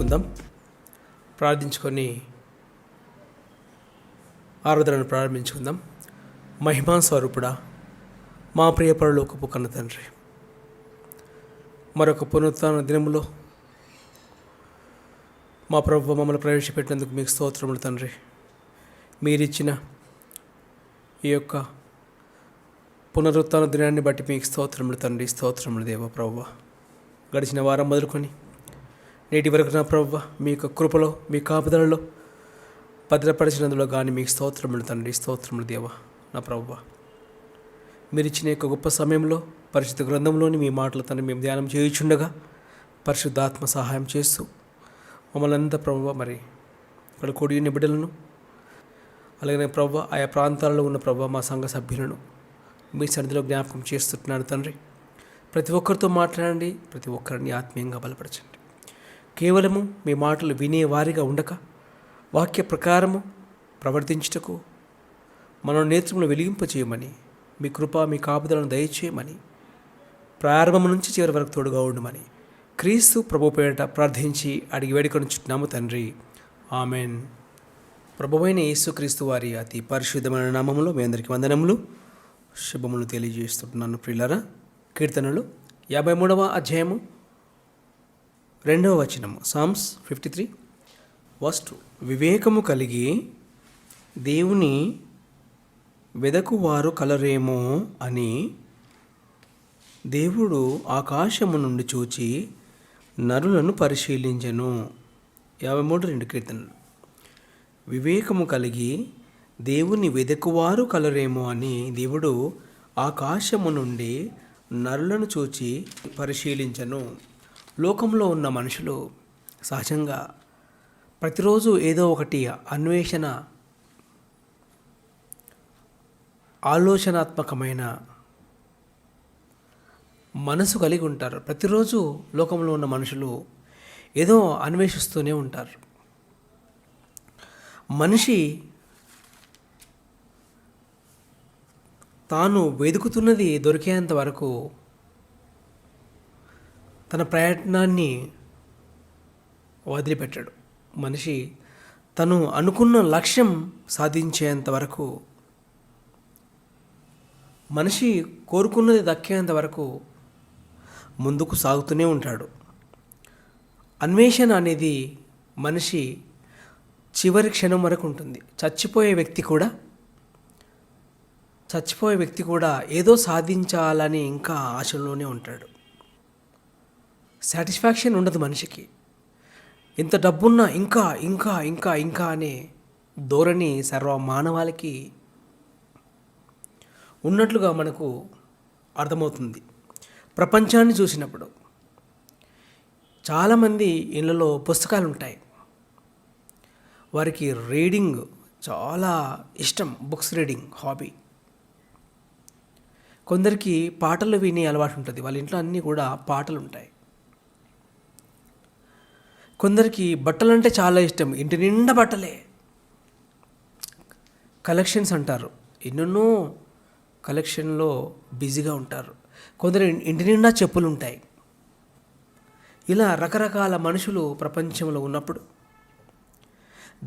ఉందాం. ప్రార్థించుకొని ఆరాధనను ప్రారంభించుకుందాం. మహిమా స్వరూపుడా, మా ప్రియ పరలోకపు కన్న తండ్రి, మరొక పునరుత్థాన దినములో మా ప్రభువు మమ్మల్ని ప్రవేశపెట్టినందుకు మీకు స్తోత్రములు తండ్రి. మీరిచ్చిన ఈ యొక్క పునరుత్థాన దినాన్ని బట్టి మీకు స్తోత్రములు తండ్రి, స్తోత్రములు దేవ ప్రభువ. గడిచిన వారం మొదలుకొని నేటి వరకు నా ప్రభువ మీ యొక్క కృపలో, మీ కాపుదలలో భద్రపరిచినందులో కానీ మీకు స్తోత్రములు తండ్రి, స్తోత్రములు దేవ నా ప్రభువ. మీరు ఇచ్చిన యొక్క గొప్ప సమయంలో పరిశుద్ధ గ్రంథంలోని మీ మాటలు తండ్రి మేము ధ్యానం చేయుచుండగా పరిశుద్ధాత్మ సహాయం చేస్తూ మమ్మల్ని అంతా ప్రభువ మరి ఇక్కడ కూడి ఉన్న బిడ్డలను, అలాగే ప్రభువ ఆయా ప్రాంతాల్లో ఉన్న ప్రభువ మా సంఘ సభ్యులను మీ సన్నిధిలో జ్ఞాపకం చేస్తున్నాను తండ్రి. ప్రతి ఒక్కరితో మాట్లాడండి, ప్రతి ఒక్కరిని ఆత్మీయంగా బలపరచండి. కేవలము మీ మాటలు వినేవారిగా ఉండక వాక్య ప్రకారము ప్రవర్తించుటకు మనం నేత్రములు వెలిగింపచేయమని, మీ కృప మీ కాపుదలను దయచేయమని, ప్రారంభం నుంచి చివరి వరకు తోడుగా ఉండమని క్రీస్తు ప్రభు పేరిట ప్రార్థించి అడిగి వేడుకొనుచున్నాము తండ్రి, ఆమెన్. ప్రభువైన యేసుక్రీస్తు వారి అతి పరిశుద్ధమైన నామములో మీ అందరికీ వందనములు, శుభములు తెలియజేస్తున్నాను. ప్రియులారా, కీర్తనలు 53వ అధ్యాయము 2వ వచనము, సామ్స్ 53:2. వివేకము కలిగి దేవుని వెదకువారు కలరేమో అని దేవుడు ఆకాశము నుండి చూచి నరులను పరిశీలించెను. 53:2 కీర్తనలు. వివేకము కలిగి దేవుని వెదకువారు కలరేమో అని దేవుడు ఆకాశము నుండి నరులను చూచి పరిశీలించెను. లోకంలో ఉన్న మనుషులు సహజంగా ప్రతిరోజు ఏదో ఒకటి అన్వేషణ, ఆలోచనాత్మకమైన మనసు కలిగి ఉంటారు. ప్రతిరోజు లోకంలో ఉన్న మనుషులు ఏదో అన్వేషిస్తూనే ఉంటారు. మనిషి తాను వెతుకుతున్నది దొరికేంత వరకు తన ప్రయత్నాన్ని వదిలిపెట్టాడు. మనిషి తను అనుకున్న లక్ష్యం సాధించేంత వరకు, మనిషి కోరుకున్నది దక్కేంత వరకు ముందుకు సాగుతూనే ఉంటాడు. అన్వేషణ అనేది మనిషి చివరి క్షణం వరకు ఉంటుంది. చచ్చిపోయే వ్యక్తి కూడా ఏదో సాధించాలని ఇంకా ఆశలోనే ఉంటాడు. సాటిస్ఫాక్షన్ ఉండదు మనిషికి. ఇంత డబ్బున్నా ఇంకా ఇంకా ఇంకా ఇంకా అనే ధోరణి సర్వ మానవాళికి ఉన్నట్లుగా మనకు అర్థమవుతుంది. ప్రపంచాన్ని చూసినప్పుడు చాలామంది ఇళ్ళలో పుస్తకాలు ఉంటాయి. వారికి రీడింగ్ చాలా ఇష్టం, బుక్స్ రీడింగ్ హాబీ. కొందరికి పాటలు వినే అలవాటు ఉంటుంది, వాళ్ళ ఇంట్లో అన్నీ కూడా పాటలు ఉంటాయి. కొందరికి బట్టలు అంటే చాలా ఇష్టం, ఇంటి నిండా బట్టలే. కలెక్షన్స్ అంటారు, ఎన్నెన్నో కలెక్షన్లో బిజీగా ఉంటారు. కొందరు ఇంటి నిండా చెప్పులు ఉంటాయి. ఇలా రకరకాల మనుషులు ప్రపంచంలో ఉన్నప్పుడు,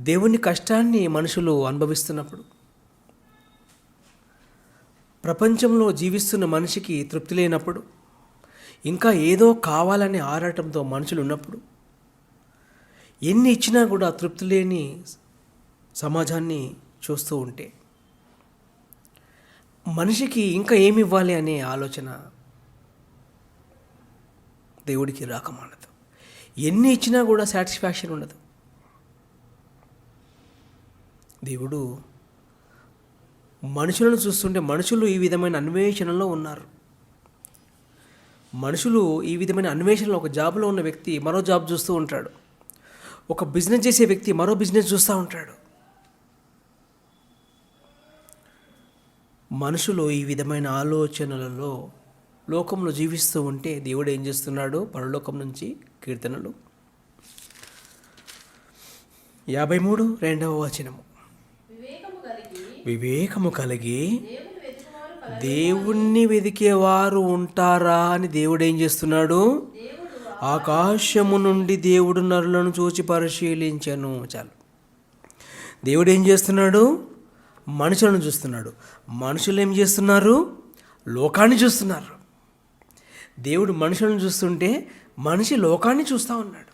దేవుని కష్టాన్ని మనుషులు అనుభవిస్తున్నప్పుడు, ప్రపంచంలో జీవిస్తున్న మనిషికి తృప్తి లేనప్పుడు, ఇంకా ఏదో కావాలనే ఆరాటంతో మనుషులు ఉన్నప్పుడు, ఎన్ని ఇచ్చినా కూడా తృప్తి లేని సమాజాన్ని చూస్తూ ఉంటే మనిషికి ఇంకా ఏమి ఇవ్వాలి అనే ఆలోచన దేవుడికి రాకమానదు. ఎన్ని ఇచ్చినా కూడా సాటిస్ఫాక్షన్ ఉండదు. దేవుడు మనుషులను చూస్తుంటే మనుషులు ఈ విధమైన అన్వేషణలో ఉన్నారు. మనుషులు ఈ విధమైన అన్వేషణలో, ఒక జాబ్లో ఉన్న వ్యక్తి మరో జాబ్ చూస్తూ ఉంటాడు. ఒక బిజినెస్ చేసే వ్యక్తి మరో బిజినెస్ చూస్తూ ఉంటాడు. మనుషులు ఈ విధమైన ఆలోచనలలో లోకంలో జీవిస్తూ ఉంటే దేవుడు ఏం చేస్తున్నాడు? పరలోకం నుంచి కీర్తనలు 53:2 వచనము, వివేకము కలిగి దేవుణ్ణి వెదికేవారు ఉంటారా అని దేవుడు ఏం చేస్తున్నాడు? ఆకాశము నుండి దేవుడు నరులను చూచి పరిశీలించెను. చాలు. దేవుడు ఏం చేస్తున్నాడు? మనుషులను చూస్తున్నాడు. మనుషులు ఏం చేస్తున్నారు? లోకాన్ని చూస్తున్నారు. దేవుడు మనుషులను చూస్తుంటే మనిషి లోకాన్ని చూస్తూ ఉన్నాడు.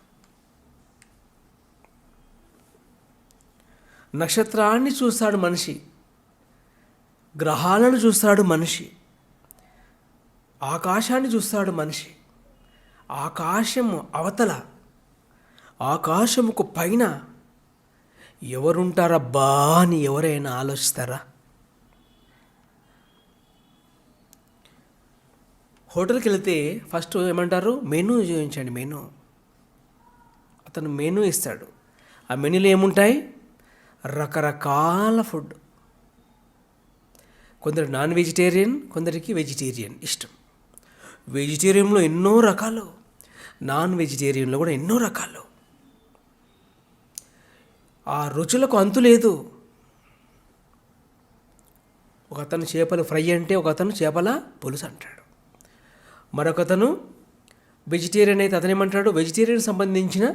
నక్షత్రాన్ని చూస్తాడు మనిషి, గ్రహాలను చూస్తాడు మనిషి, ఆకాశాన్ని చూస్తాడు మనిషి. ఆకాశము అవతల, ఆకాశముకు పైన ఎవరుంటారబ్బా అని ఎవరైనా ఆలోచిస్తారా? హోటల్కి వెళితే ఫస్ట్ ఏమంటారు? మెనూ చూపించండి. మెనూ. అతను మెనూ ఇస్తాడు. ఆ మెనూలో ఏముంటాయి? రకరకాల ఫుడ్. కొందరు నాన్ వెజిటేరియన్, కొందరికి వెజిటేరియన్ ఇష్టం. వెజిటేరియన్లో ఎన్నో రకాలు, నాన్ వెజిటేరియన్లో కూడా ఎన్నో రకాలు. ఆ రుచులకు అంతు లేదు. ఒక అతను చేపల ఫ్రై అంటే ఒక అతను చేపల పులుసు అంటాడు. మరొకతను వెజిటేరియన్ అయితే అతను ఏమంటాడు? వెజిటేరియన్ సంబంధించిన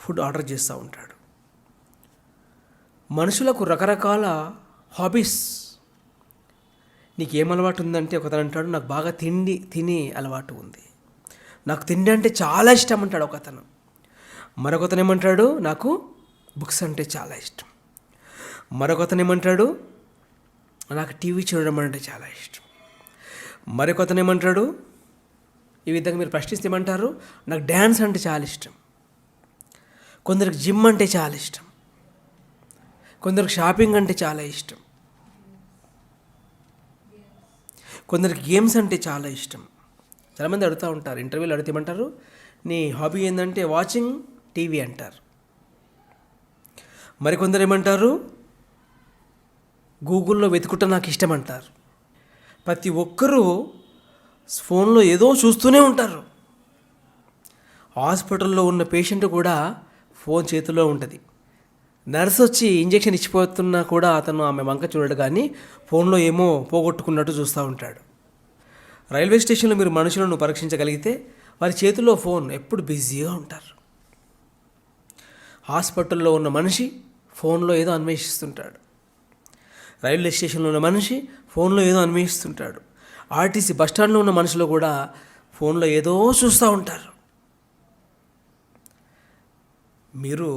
ఫుడ్ ఆర్డర్ చేస్తూ ఉంటాడు. మనుషులకు రకరకాల హాబీస్. నీకేం అలవాటు ఉందంటే ఒకతను అంటాడు, నాకు బాగా తినే అలవాటు ఉంది, నాకు తిండి అంటే చాలా ఇష్టం అంటాడు ఒకతను. మరొకతను ఏమంటాడు? నాకు బుక్స్ అంటే చాలా ఇష్టం. మరొకతను ఏమంటాడు? నాకు టీవీ చూడడం అంటే చాలా ఇష్టం. మరొకతను ఏమంటాడు? ఈ విధంగా మీరు ప్రశ్నిస్తే ఏమంటారు? నాకు డ్యాన్స్ అంటే చాలా ఇష్టం. కొందరికి జిమ్ అంటే చాలా ఇష్టం. కొందరికి షాపింగ్ అంటే చాలా ఇష్టం. కొందరికి గేమ్స్ అంటే చాలా ఇష్టం. చాలామంది అడుగుతూ ఉంటారు, ఇంటర్వ్యూలు అడిగితే ఏమంటారు? నీ హాబీ ఏంటంటే వాచింగ్ టీవీ అంటారు. మరికొందరు ఏమంటారు? గూగుల్లో వెతుకుట నాకు ఇష్టం అంటారు. ప్రతి ఒక్కరూ ఫోన్లో ఏదో చూస్తూనే ఉంటారు. హాస్పిటల్లో ఉన్న పేషెంట్ కూడా ఫోన్ చేతిలో ఉంటుంది. నర్స్ వచ్చి ఇంజెక్షన్ ఇచ్చిపోతున్నా కూడా అతను ఆమె వంక చూడడు, కానీ ఫోన్లో ఏమో పోగొట్టుకున్నట్టు చూస్తూ ఉంటాడు. రైల్వే స్టేషన్లో మీరు మనుషులను పరీక్షించగలిగితే వారి చేతిలో ఫోన్ ఎప్పుడు బిజీగా ఉంటారు. హాస్పిటల్లో ఉన్న మనిషి ఫోన్లో ఏదో అన్వేషిస్తుంటాడు. రైల్వే స్టేషన్లో ఉన్న మనిషి ఫోన్లో ఏదో అన్వేషిస్తుంటాడు. ఆర్టీసీ బస్టాండ్లో ఉన్న మనుషులు కూడా ఫోన్లో ఏదో చూస్తూ ఉంటారు. మీరు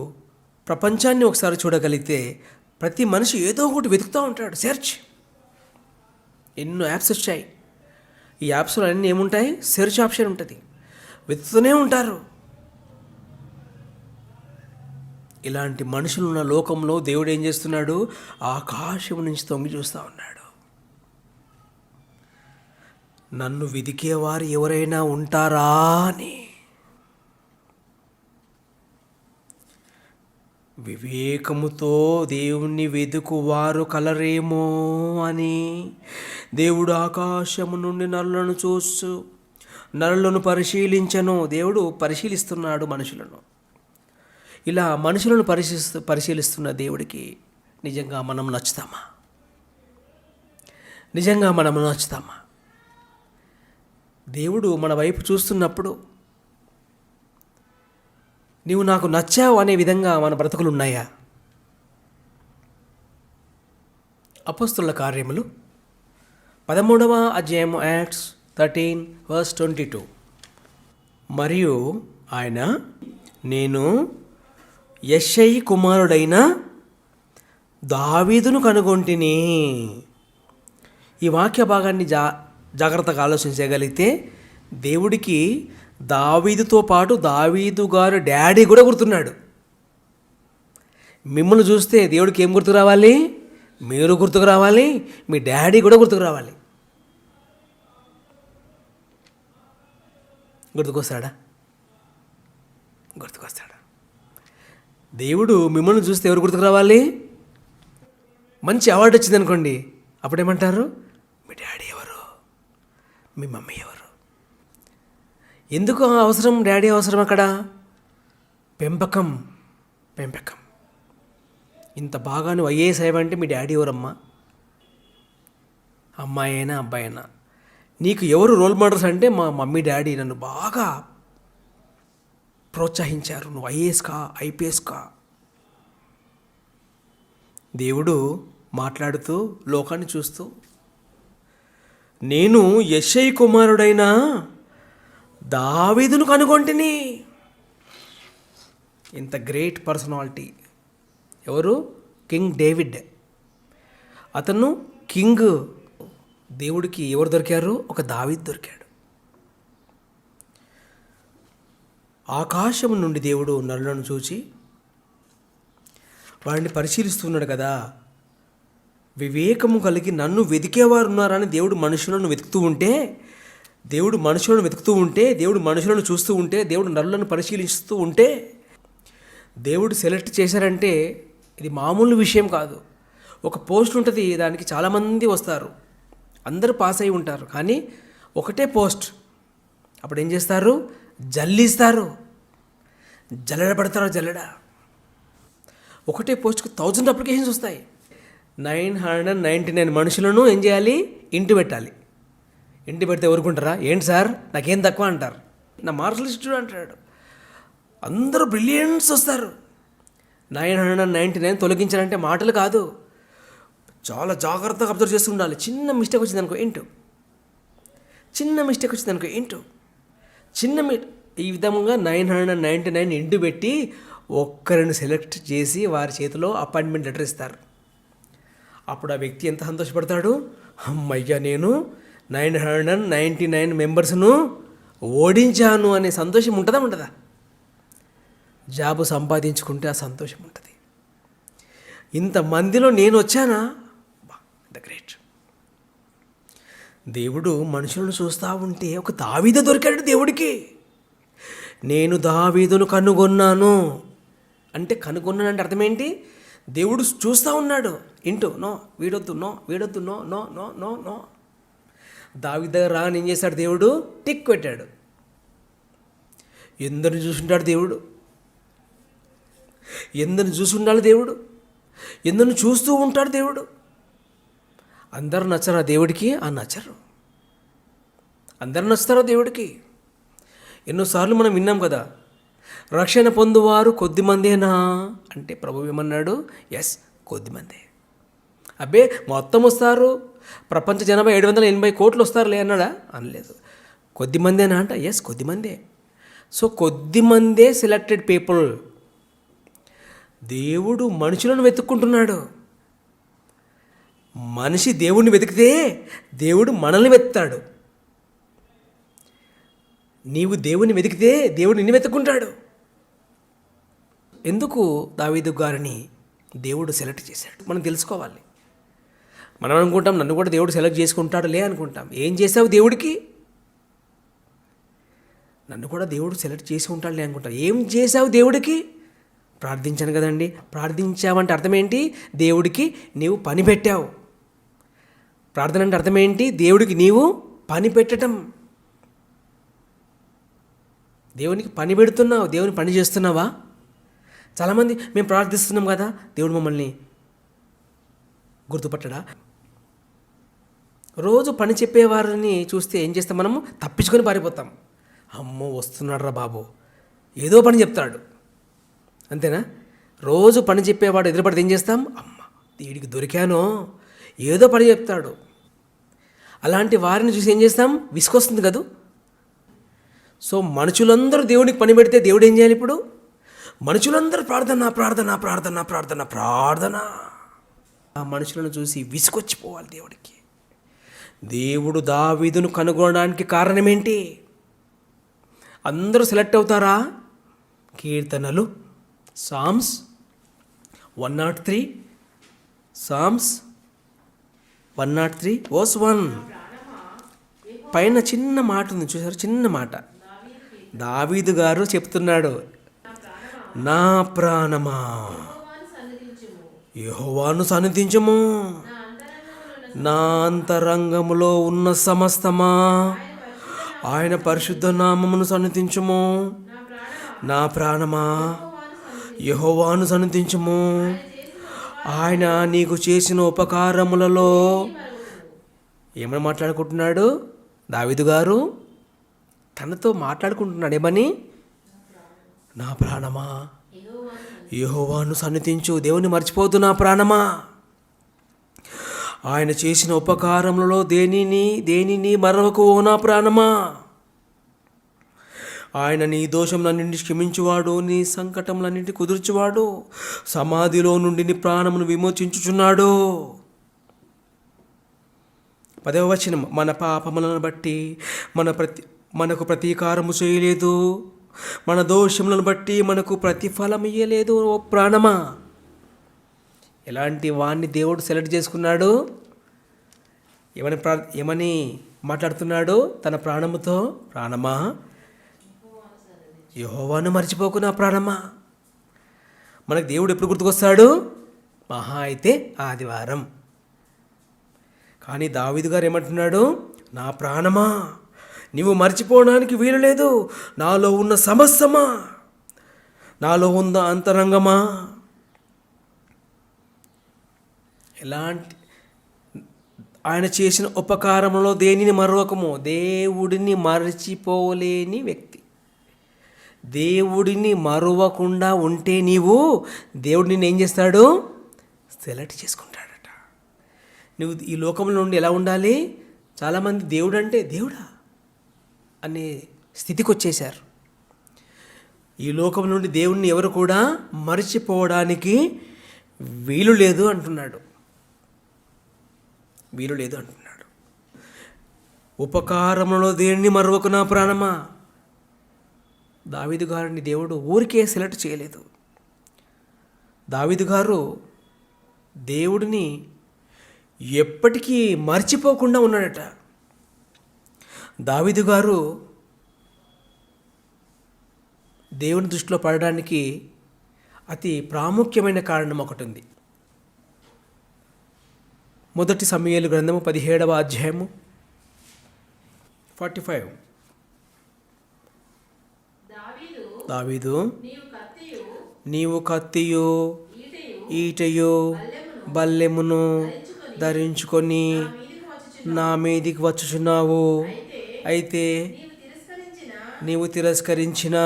ప్రపంచాన్ని ఒకసారి చూడగలిగితే ప్రతి మనిషి ఏదో ఒకటి వెతుకుతూ ఉంటాడు. సెర్చ్. ఎన్నో యాప్స్ వచ్చాయి. ఈ యాప్స్లో అన్నీ ఏముంటాయి? సెర్చ్ ఆప్షన్ ఉంటుంది. వెతుకుతూనే ఉంటారు. ఇలాంటి మనుషులు ఉన్న లోకంలో దేవుడు ఏం చేస్తున్నాడు? ఆకాశం నుంచి తొంగి చూస్తూ ఉన్నాడు. నన్ను వెదికేవారు ఎవరైనా ఉంటారా అని. వివేకముతో దేవుణ్ణి వెదుకువారు కలరేమో అని దేవుడు ఆకాశము నుండి నరులను చూస్తూ నరులను పరిశీలించను. దేవుడు పరిశీలిస్తున్నాడు మనుషులను. ఇలా మనుషులను పరిశీలిస్తున్న దేవుడికి నిజంగా మనం నచ్చుతామా? నిజంగా మనం నచ్చుతామా? దేవుడు మన వైపు చూస్తున్నప్పుడు నీవు నాకు నచ్చావు అనే విధంగా మన బ్రతుకులు ఉన్నాయా? అపోస్తుల కార్యములు 13వ అధ్యాయము యాక్ట్స్ 13:22. మరియు ఆయన, నేను యెష్షై కుమారుడైన దావీదును కనుగొంటిని. ఈ వాక్య భాగాన్ని జాగ్రత్తగా ఆలోచించగలిగితే దేవుడికి దావీదుతో పాటు దావీదు గారు డాడీ కూడా గుర్తున్నాడు. మిమ్మల్ని చూస్తే దేవుడికి ఏం గుర్తుకు రావాలి? మీరు గుర్తుకు రావాలి, మీ డాడీ కూడా గుర్తుకు రావాలి. గుర్తుకొస్తాడా? గుర్తుకొస్తాడా? దేవుడు మిమ్మల్ని చూస్తే ఎవరు గుర్తుకు రావాలి? మంచి అవార్డు వచ్చింది అనుకోండి, అప్పుడేమంటారు? మీ డాడీ ఎవరు, మీ మమ్మీ ఎవరు? ఎందుకు అవసరం డాడీ అవసరం అక్కడ? పెంపకం. ఇంత బాగా నువ్వు ఐఏఎస్ అయ్యావంటే మీ డాడీ ఎవరమ్మా? అమ్మాయి అయినా అబ్బాయి అయినా. నీకు ఎవరు రోల్ మోడల్స్ అంటే మా మమ్మీ డాడీ నన్ను బాగా ప్రోత్సహించారు, నువ్వు ఐఏఎస్ కా, ఐపీఎస్ కా. దేవుడు మాట్లాడుతూ లోకాన్ని చూస్తూ, నేను యెషయి కుమారుడైన దావీదును కనుగొంటిని. ఇంత గ్రేట్ పర్సనాలిటీ ఎవరు? King David. అతను కింగ్. దేవుడికి ఎవరు దొరికారు? ఒక దావీదు దొరికాడు. ఆకాశం నుండి దేవుడు నరులను చూచి వాడిని పరిశీలిస్తున్నాడు కదా. వివేకము కలిగి నన్ను వెతికేవారు ఉన్నారని దేవుడు మనుషులను వెతుకుతూ ఉంటే, దేవుడు మనుషులను చూస్తూ ఉంటే, దేవుడు నరులను పరిశీలిస్తూ ఉంటే, దేవుడు సెలెక్ట్ చేశారంటే ఇది మామూలు విషయం కాదు. ఒక పోస్ట్ ఉంటుంది, దానికి చాలామంది వస్తారు, అందరూ పాస్ అయి ఉంటారు, కానీ ఒకటే పోస్ట్. అప్పుడు ఏం చేస్తారు? జల్లిస్తారు, జల్లెడ పడతారు. ఒకటే పోస్ట్కి 1000 అప్లికేషన్స్ వస్తాయి. 999 మనుషులను ఏం చేయాలి? ఇంటి పెట్టాలి. ఇంటి పెడితే ఊరుకుంటారా? ఏంటి సార్ నాకేం తక్కువ అంటారు. నా మార్క్స్ లిస్ట్ అంటాడు. అందరూ బ్రిలియన్స్ వస్తారు. 999 తొలగించాలంటే మాటలు కాదు, చాలా జాగ్రత్తగా అబ్జర్వ్ చేస్తూ ఉండాలి. చిన్న మిస్టేక్ వచ్చిందనుకో ఇంటూ ఈ విధంగా 999 ఇంటూ పెట్టి ఒక్కరిని సెలెక్ట్ చేసి వారి చేతిలో అపాయింట్మెంట్ లెటర్ ఇస్తారు. అప్పుడు ఆ వ్యక్తి ఎంత సంతోషపడతాడు, అమ్మయ్య నేను 999 మెంబర్స్ను ఓడించాను అనే సంతోషం ఉంటుందా? జాబు సంపాదించుకుంటే ఆ సంతోషం ఉంటుంది. ఇంతమందిలో నేను వచ్చానా, ద గ్రేట్. దేవుడు మనుషులను చూస్తూ ఉంటే ఒక దావీదు దొరికాడు దేవుడికి. నేను దావీదును కనుగొన్నాను అంటే అర్థం ఏంటి? దేవుడు చూస్తూ ఉన్నాడు. వీడొద్దు నో. దావీదు దగ్గర రాని ఏం చేశాడు? దేవుడు టిక్ పెట్టాడు. ఎందరిని చూసుంటాడు దేవుడు, ఎందరిని చూసుండాలి దేవుడు, ఎందరిని చూస్తూ ఉంటాడు దేవుడు. అందరూ నచ్చరా దేవుడికి? నచ్చరు. అందరూ నచ్చుతారా దేవుడికి? ఎన్నోసార్లు మనం విన్నాం కదా, రక్షణ పొందువారు కొద్దిమందేనా అంటే ప్రభువు ఏమన్నాడు? ఎస్, కొద్దిమందే. అబ్బే మొత్తం వస్తారు, ప్రపంచ జనాభా 780 కోట్లు వస్తారులే అన్నాడా? అనలేదు. కొద్దిమందేనా అంట? ఎస్, కొద్దిమందే. సో కొద్దిమందే సెలెక్టెడ్ పీపుల్. దేవుడు మనుషులను వెతుక్కుంటున్నాడు. మనిషి దేవుడిని వెతికితే దేవుడు మనల్ని వెతుకుతాడు. నీవు దేవుని వెతికితే దేవుడు నిన్ను వెతుక్కుంటాడు. ఎందుకు దావీదు గారిని దేవుడు సెలెక్ట్ చేశాడు మనం తెలుసుకోవాలి. మనం అనుకుంటాం నన్ను కూడా దేవుడు సెలెక్ట్ చేసుకుంటాడులే అనుకుంటాం. ఏం చేసావు దేవుడికి? నన్ను కూడా దేవుడు సెలెక్ట్ చేసి ఉంటాడులే అనుకుంటాం. ఏం చేసావు దేవుడికి? ప్రార్థించాను కదండి. ప్రార్థించావంటే అర్థం ఏంటి? దేవుడికి నీవు పని పెట్టావు. ప్రార్థన అంటే అర్థం ఏంటి? దేవుడికి నీవు పని పెట్టడం. దేవునికి పని పెడుతున్నావు, దేవుని పని చేస్తున్నావా? చాలామంది మేము ప్రార్థిస్తున్నాం కదా, దేవుడు మమ్మల్ని గుర్తుపట్టడా? రోజు పని చెప్పేవారిని చూస్తే ఏం చేస్తాం? మనము తప్పించుకొని పారిపోతాం. అమ్మో వస్తున్నాడు రా బాబు, ఏదో పని చెప్తాడు, అంతేనా? రోజు పని చెప్పేవాడు ఎదురుపడితే ఏం చేస్తాం? అమ్మ వీడికి దొరికానో, ఏదో పని చెప్తాడు. అలాంటి వారిని చూసి ఏం చేస్తాం? విసుకొస్తుంది కదా. సో మనుషులందరూ దేవునికి పని పెడితే దేవుడు ఏం చేయాలి? ఇప్పుడు మనుషులందరూ ప్రార్థన. ఆ మనుషులను చూసి విసుకొచ్చిపోవాలి దేవుడికి. దేవుడు దావీదును కనుగొనడానికి కారణం ఏంటి? అందరూ సెలెక్ట్ అవుతారా? కీర్తనలు, సామ్స్ 103, సామ్స్ 103 verse 1 పైన చిన్న మాట ఉంది చూసారు, చిన్న మాట. దావీదు గారు చెప్తున్నాడు, నా ప్రాణమా యెహోవాను సన్నిధించుము, నా అంతరంగములో ఉన్న సమస్తమా ఆయన పరిశుద్ధ నామమును సన్నిధించుము. నా ప్రాణమా యెహోవాను సన్నిధించుము, ఆయన నీకు చేసిన ఉపకారములలో ఏమని మాట్లాడుకుంటున్నాడు? దావీదు గారు తనతో మాట్లాడుకుంటున్నాడు ఏమని? నా ప్రాణమా యెహోవాను సన్నిధించు, దేవుని మర్చిపోతు నా ప్రాణమా. ఆయన చేసిన ఉపకారములలో దేనిని మరవకు ఓ నా ప్రాణమా. ఆయన నీ దోషములన్నింటినీ క్షమించువాడు, నీ సంకటములన్నింటినీ కుదుర్చువాడు, సమాధిలో నుండి నీ ప్రాణమును విమోచించుచున్నాడు. 10వ వచనం, మన పాపములను బట్టి మనకు ప్రతీకారము చేయలేదు, మన దోషములను బట్టి మనకు ప్రతిఫలం ఇయ్యలేదు ఓ ప్రాణమా. ఎలాంటి వాణ్ణి దేవుడు సెలెక్ట్ చేసుకున్నాడు? ఏమని మాట్లాడుతున్నాడు తన ప్రాణముతో? ప్రాణమా యెహోవాను మర్చిపోకు నా ప్రాణమా. మనకు దేవుడు ఎప్పుడు గుర్తుకొస్తాడు? మహా అయితే ఆదివారం. కానీ దావీదు గారు ఏమంటున్నాడు? నా ప్రాణమా నీవు మర్చిపోవడానికి వీలు లేదు, నాలో ఉన్న సమస్తమా, నాలో ఉన్న అంతరంగమా. ఎలాంటి ఆయన చేసిన ఉపకారంలో దేనిని మరొకము, దేవుడిని మరచిపోలేని వ్యక్తి. దేవుడిని మరువకుండా ఉంటే నీవు దేవుడిని ఏం చేస్తాడు? సెలెక్ట్ చేసుకుంటాడట. నువ్వు ఈ లోకంలో నుండి ఎలా ఉండాలి? చాలామంది దేవుడు అంటే దేవుడా అనే స్థితికి వచ్చేశారు. ఈ లోకం నుండి దేవుణ్ణి ఎవరు కూడా మరచిపోవడానికి వీలు లేదు అంటున్నాడు. ఉపకారంలో దేనిని మరొక నా ప్రాణమా. దావీదు గారిని దేవుడు ఊరికే సెలెక్ట్ చేయలేదు. దావీదు గారు దేవుడిని ఎప్పటికీ మర్చిపోకుండా ఉన్నాడట. దావీదు గారు దేవుని దృష్టిలో పడడానికి అతి ప్రాముఖ్యమైన కారణం ఒకటి ఉంది. 1 సమూయేలు గ్రంథము 17వ అధ్యాయము 45. దావీదు నీవు కత్తియు ఈటయు బల్లెమును ధరించుకొని నా మీదికి వచ్చుచున్నావు. అయితే నీవు తిరస్కరించిన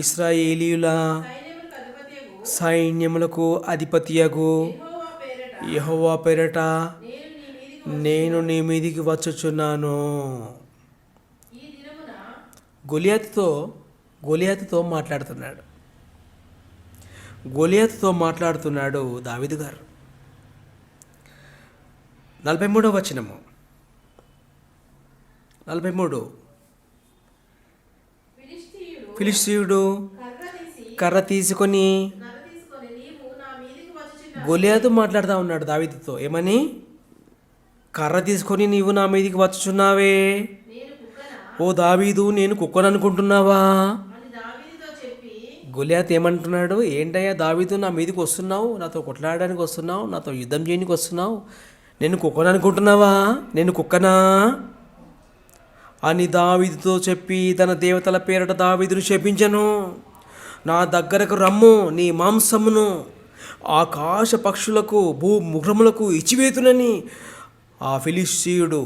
ఇశ్రాయేలీయుల సైన్యములకు అధిపతియగు యెహోవా పేరట నేను నీ మీదికి వచ్చుచున్నాను. గొలియాతుతో మాట్లాడుతున్నాడు దావీదు గారు. 43వ వచనము. 43 ఫిలిష్తీయుడు కర్ర తీసుకొని గొలియాతు మాట్లాడుతూ ఉన్నాడు దావీదుతో. ఏమని? కర్ర తీసుకొని నీవు నా మీదికి వచ్చుచున్నావే, ఓ దావీదు నేను కుక్కను అనుకుంటున్నావా? గొలియాతు ఏమంటున్నాడు? ఏంటయ్యా దావీదు నా మీదికి వస్తున్నావు, నాతో కొట్లాడడానికి వస్తున్నావు, నాతో యుద్ధం చేయడానికి వస్తున్నావు, నేను కుక్కను అనుకుంటున్నావా? నేను కుక్కనా అని దావీదుతో చెప్పి తన దేవతల పేరట దావీదును శపించెను. నా దగ్గరకు రమ్ము, నీ మాంసమును ఆకాశ పక్షులకు భూముఖములకు ఇచ్చివేతునని ఆ ఫిలిష్తీయుడు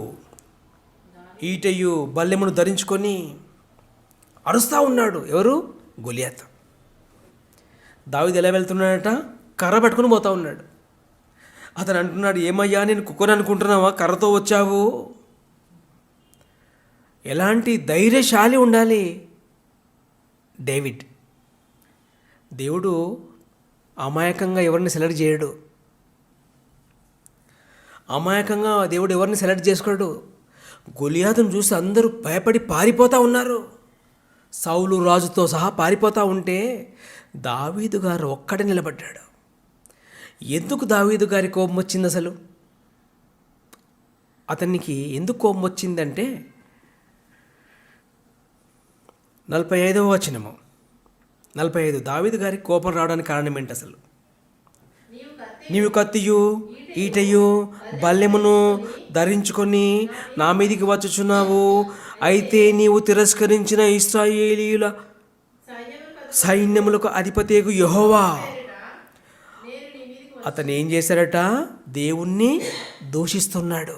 ఈటయు బల్లెమును ధరించుకొని అరుస్తూ ఉన్నాడు. ఎవరు? గొలియాతు. దావీదు ఎలా వెళ్తున్నాడట? కర్ర పట్టుకుని పోతా ఉన్నాడు. అతను అంటున్నాడు, ఏమయ్యా నేను కుక్కను అనుకుంటున్నావా, కర్రతో వచ్చావు? ఎలాంటి ధైర్యశాలి ఉండాలి డేవిడ్. దేవుడు అమాయకంగా ఎవరిని సెలెక్ట్ చేయడు. అమాయకంగా దేవుడు ఎవరిని సెలెక్ట్ చేసుకోడు. గొలియాతును చూసి అందరూ భయపడి పారిపోతూ ఉన్నారు. సౌలు రాజుతో సహా పారిపోతూ ఉంటే దావీదు గారు ఒక్కడే నిలబడ్డాడు. ఎందుకు దావీదు గారి కోపం వచ్చింది? అసలు అతనికి ఎందుకు కోపం వచ్చిందంటే 45వ వచనము. 45 దావీదు గారికి కోపం రావడానికి కారణం ఏంటి అసలు? నీవు కత్తియు ఈటయు బల్లెమును ధరించుకొని నా మీదికి వచ్చుచున్నావు. అయితే నీవు తిరస్కరించిన ఇశ్రాయేలీయుల సైన్యములకు అధిపతియగు యెహోవా. అతను ఏం చేశాడట? దేవుణ్ణి దూషిస్తున్నాడు.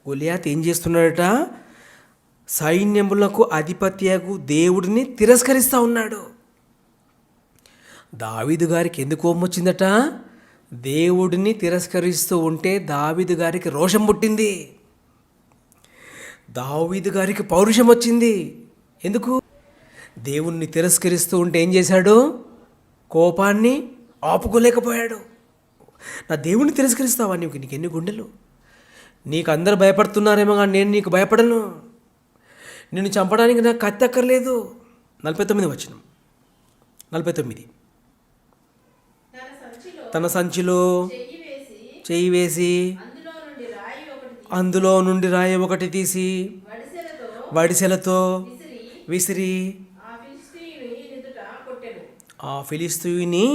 గొలియాత్ ఏం చేస్తున్నాడట? సైన్యములకు అధిపత్యకు దేవుడిని తిరస్కరిస్తూ ఉన్నాడు. దావీదు గారికి ఎందుకు కోపం వచ్చిందట? దేవుడిని తిరస్కరిస్తూ ఉంటే దావీదు గారికి రోషం పుట్టింది. దావీదు గారికి పౌరుషం వచ్చింది. ఎందుకు? దేవుణ్ణి తిరస్కరిస్తూ ఉంటే ఏం చేశాడు? కోపాన్ని ఆపుకోలేకపోయాడు. నా దేవుణ్ణి తిరస్కరిస్తావా? నీకు ఎన్ని గుండెలు? నీకు అందరు భయపడుతున్నారేమో కానీ నేను నీకు భయపడను. నిన్ను చంపడానికి నాకు కత్తి అక్కర్లేదు. 49 వచనం. 49. తన సంచిలో చెయ్యి వేసి అందులో నుండి రాయి ఒకటి తీసి వడిసెలతో విసిరి ఆ ఫిలిస్తీయుని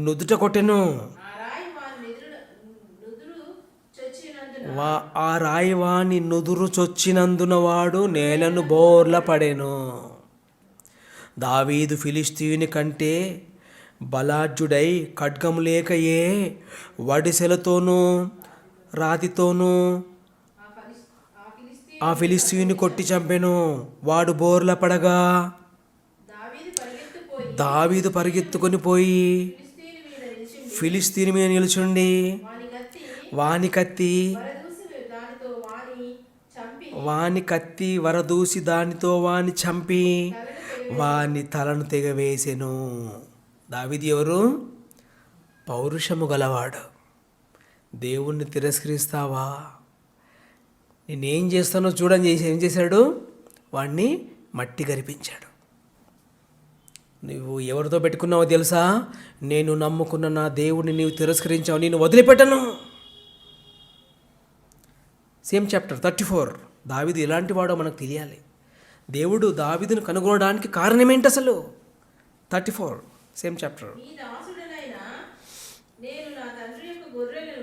నుదుట కొట్టెను. ఆ రాయి వాని నుదురు చొచ్చినందున వాడు నేలను బోర్ల పడెను. దావీదు ఫిలిస్తీయుని కంటే బలాఢ్యుడై ఖడ్గము లేకయే వడిసెలతోనూ రాతితోనూ ఆ ఫిలిస్తీయుని కొట్టి చంపెను. వాడు బోర్ల పడగా దావీదు పరిగెత్తుకొని పోయి ఫిలిస్తీని మీద నిలుచుండి వాని కత్తి వరదూసి దానితో వాని చంపి వాని తలను తెగవేసెను. దావీదు ఎవరు? పౌరుషము గలవాడు. దేవుణ్ణి తిరస్కరిస్తావా? నేనేం చేస్తానో చూడని ఏం చేశాడు? వాణ్ణి మట్టి గరిపించాడు. నువ్వు ఎవరితో పెట్టుకున్నావో తెలుసా? నేను నమ్ముకున్న నా దేవుడిని నీవు తిరస్కరించావు, నేను వదిలిపెట్టను. Same chapter 34. దావీదు ఎలాంటి వాడో మనకు తెలియాలి. దేవుడు దావీదును కనుగొనడానికి కారణం ఏంటి అసలు? 34 సేమ్ చాప్టర్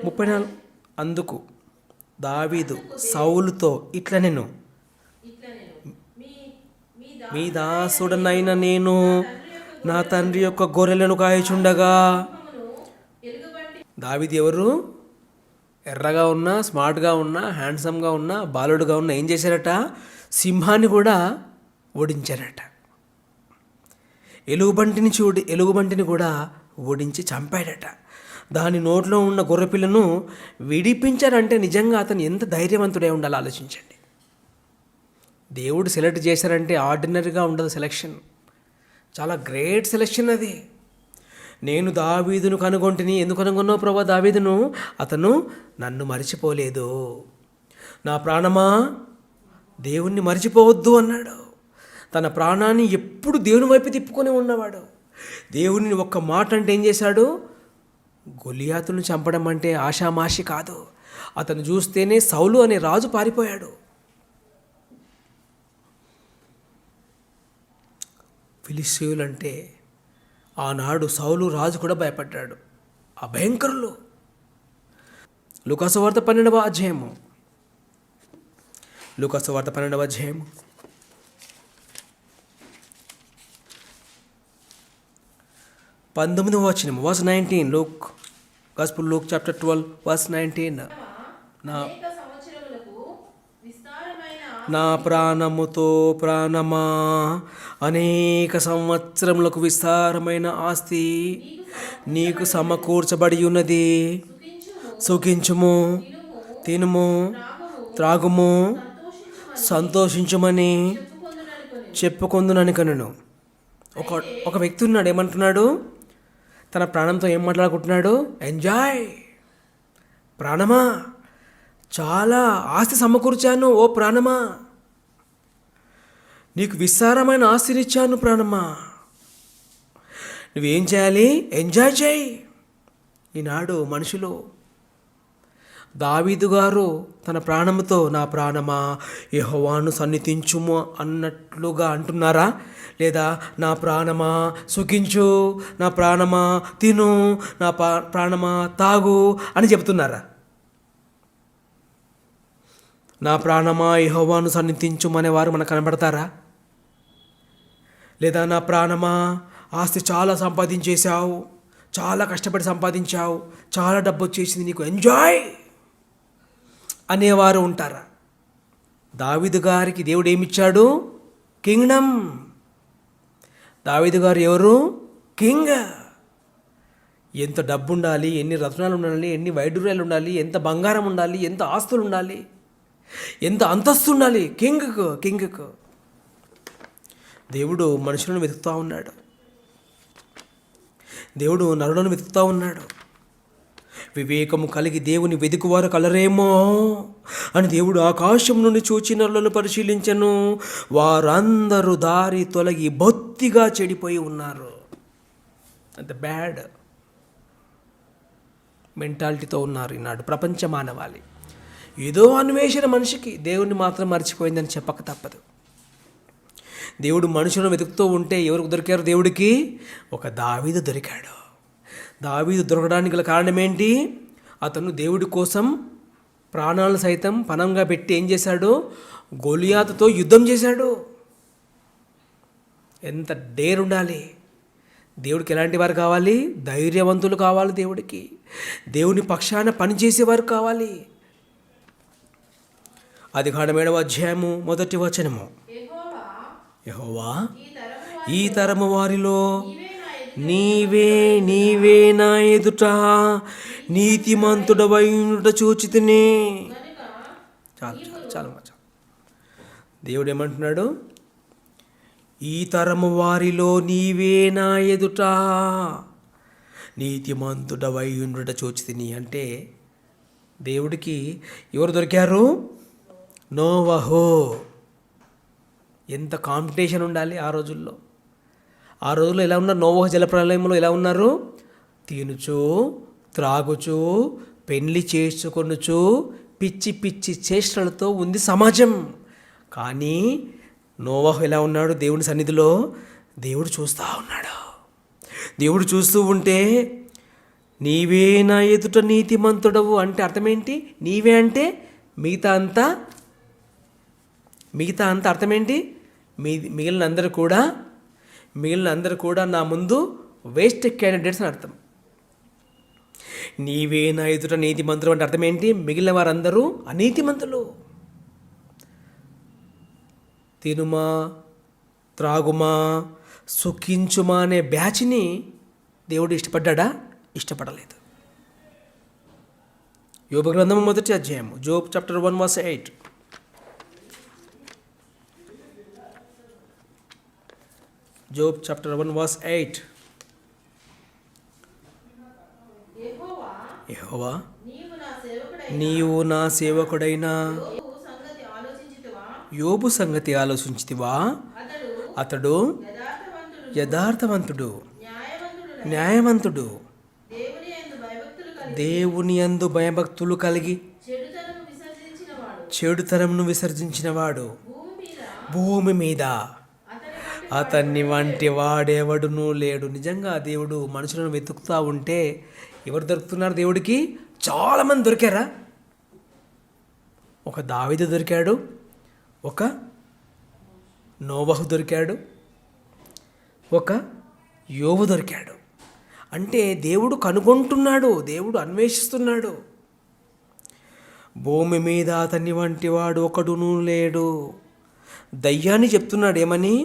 34. అందుకు దావీదు సౌలుతో ఇట్లా నేను మీ దాసుడనైన నేను నా తండ్రి యొక్క గొర్రెలను కాయచుండగా. దావీదు ఎవరు? ఎర్రగా ఉన్నా, స్మార్ట్గా ఉన్నా, హ్యాండ్సమ్గా ఉన్నా, బాలుడుగా ఉన్నా ఏం చేశారట? సింహాన్ని కూడా ఓడించారట. ఎలుగుబంటిని కూడా ఓడించి చంపాడట. దాని నోట్లో ఉన్న గొర్రెపిల్లను విడిపించారంటే నిజంగా అతను ఎంత ధైర్యవంతుడై ఉండాలో ఆలోచించండి. దేవుడు సెలెక్ట్ చేశారంటే ఆర్డినరీగా ఉండదు సెలెక్షన్. చాలా గ్రేట్ సెలెక్షన్ అది. నేను దావీదును కనుగొంటిని. ఎందుకు కనుగొన్నావు ప్రభా దావీదును? అతను నన్ను మరిచిపోలేదు. నా ప్రాణమా దేవుణ్ణి మరిచిపోవద్దు అన్నాడు. తన ప్రాణాన్ని ఎప్పుడు దేవుని వైపు తిప్పుకొని ఉన్నవాడు. దేవుని ఒక్క మాట అంటే ఏం చేశాడు? గొలియాతును చంపడం అంటే ఆషామాషి కాదు. అతను చూస్తేనే సౌలు అనే రాజు పారిపోయాడు. ఫిలిస్తీయులంటే ఆనాడు సౌలు రాజు కూడా భయపడ్డాడు. ఆ భయంకరులు. లూకాసు వార్త 12వ అధ్యాయము. 19వ వచనం, verse 19. Gospel Luke chapter 12 verse 19. నా ప్రాణముతో ప్రాణమా, అనేక సంవత్సరములకు విస్తారమైన ఆస్తి నీకు సమకూర్చబడి ఉన్నది. సుఖించుము, తినుము, త్రాగుము, సంతోషించుమని చెప్పుకొందుననుకొనెను. ఒక వ్యక్తి ఉన్నాడు. ఏమంటున్నాడు? తన ప్రాణంతో ఏం మాట్లాడుకుంటున్నాడు? ఎంజాయ్ ప్రాణమా, చాలా ఆస్తి సమకూర్చాను ఓ ప్రాణమా, నీకు విస్తారమైన ఆస్తినిచ్చాను ప్రాణమా, నువ్వేం చేయాలి? ఎంజాయ్ చేయి. ఈనాడు మనుషులు దావీదు గారు తన ప్రాణముతో నా ప్రాణమా యెహోవాను సన్నిధించుము అన్నట్లుగా అంటున్నారా? లేదా నా ప్రాణమా సుఖించు, నా ప్రాణమా తిను, నా ప్రాణమా తాగు అని చెప్తున్నారా? నా ప్రాణమా యెహోవాను సన్నిధించుమనే వారు మనకు కనబడతారా? లేదా నా ప్రాణమా ఆస్తి చాలా సంపాదించేశావు, చాలా కష్టపడి సంపాదించావు, చాలా డబ్బు వచ్చేసింది, నీకు ఎంజాయ్ అనేవారు ఉంటారా? దావీదు గారికి దేవుడు ఏమిచ్చాడు? కింగ్డమ్. దావీదు గారు ఎవరు? కింగ్. ఎంత డబ్బు ఉండాలి, ఎన్ని రత్నాలు ఉండాలి, ఎన్ని వైడూర్యాలు ఉండాలి, ఎంత బంగారం ఉండాలి, ఎంత ఆస్తులు ఉండాలి, ఎంత అంతస్తు ఉండాలి కింగ్కు. దేవుడు మనుషులను వెతుకుతూ ఉన్నాడు. దేవుడు నరులను వెతుకుతూ ఉన్నాడు. వివేకము కలిగి దేవుని వెతుకువారు కలరేమో అని దేవుడు ఆకాశం నుండి చూచి నరులను పరిశీలించెను. వారందరూ దారి తొలగి బొత్తిగా చెడిపోయి ఉన్నారు. అంత బ్యాడ్ మెంటాలిటీతో ఉన్నారు ఈనాడు ప్రపంచ మానవాళి. ఏదో అన్వేషణ మనిషికి, దేవుణ్ణి మాత్రం మర్చిపోయిందని చెప్పక తప్పదు. దేవుడు మనుషులను వెతుకుతూ ఉంటే ఎవరికి దొరికారు? దేవుడికి ఒక దావీదు దొరికాడు. దావీదు దొరకడానికి గల కారణం ఏంటి? అతను దేవుడి కోసం ప్రాణాలు సైతం పణంగా పెట్టి ఏం చేశాడు? గొలియాతుతో యుద్ధం చేశాడు. ఎంత డేర్ ఉండాలి! దేవుడికి ఎలాంటి వారు కావాలి? ధైర్యవంతులు కావాలి. దేవుడికి దేవుని పక్షాన పనిచేసేవారు కావాలి. ఆదికాండం 7వ అధ్యాయము 1వ వచనము, యెహోవా ఈ తరము వారిలో నీవే నా ఎదుట నీతిమంతుడవై ఉండుట చూచితిని. చాలు. దేవుడు ఏమంటున్నాడు? ఈ తరము వారిలో నీవే నా ఎదుట నీతిమంతుడవై ఉండుట చూచితిని అంటే దేవుడికి ఎవరు దొరికారు? నోవహు. ఎంత కాంపిటీషన్ ఉండాలి ఆ రోజుల్లో. ఆ రోజుల్లో ఎలా ఉన్నారు? నోవహు జలప్రలయంలో ఎలా ఉన్నారు? తినుచు, త్రాగుచు, పెళ్లి చేసుకొనుచు, పిచ్చి పిచ్చి చేష్టలతో ఉంది సమాజం. కానీ నోవహు ఎలా ఉన్నాడు? దేవుని సన్నిధిలో దేవుడు చూస్తూ ఉన్నాడు. దేవుడు చూస్తూ ఉంటే నీవే నా ఎదుట నీతిమంతుడవు అంటే అర్థం ఏంటి? నీవే అంటే మిగతా అంతా అర్థం ఏంటి? మిగిలిన అందరూ కూడా నా ముందు వేస్ట్ క్యాండిడేట్స్ అని అర్థం. నీవే నా ఎదుట నీతిమంతుడు అంటే అర్థం ఏంటి? మిగిలిన వారందరూ అనీతిమంతులు. తినుమా, త్రాగుమా, సుఖించుమా అనే బ్యాచ్ని దేవుడు ఇష్టపడ్డా? ఇష్టపడలేదు. యోబు గ్రంథము 1వ అధ్యాయము, Job chapter 1 verse 8. Job chapter 1 verse 8. యెహోవా నీవు నా సేవకుడైన యోబు సంగతి ఆలోచించితివా? అతడు యథార్థవంతుడు, న్యాయవంతుడు, దేవుని యందు భయభక్తులు కలిగి చెడుతనమును విసర్జించినవాడు భూమి మీద అతన్ని వంటి వాడెవడునూ లేడు. నిజంగా దేవుడు మనుషులను వెతుకుతూ ఉంటే ఎవరు దొరుకుతున్నారు? దేవుడికి చాలామంది దొరికారా? ఒక దావీదు దొరికాడు, ఒక నోవహు దొరికాడు, ఒక యోబు దొరికాడు. అంటే దేవుడు కనుగొంటున్నాడు, దేవుడు అన్వేషిస్తున్నాడు. భూమి మీద అతన్ని వంటి వాడు ఒకడునూ లేడు. దయ్యాన్ని చెప్తున్నాడు ఏమని?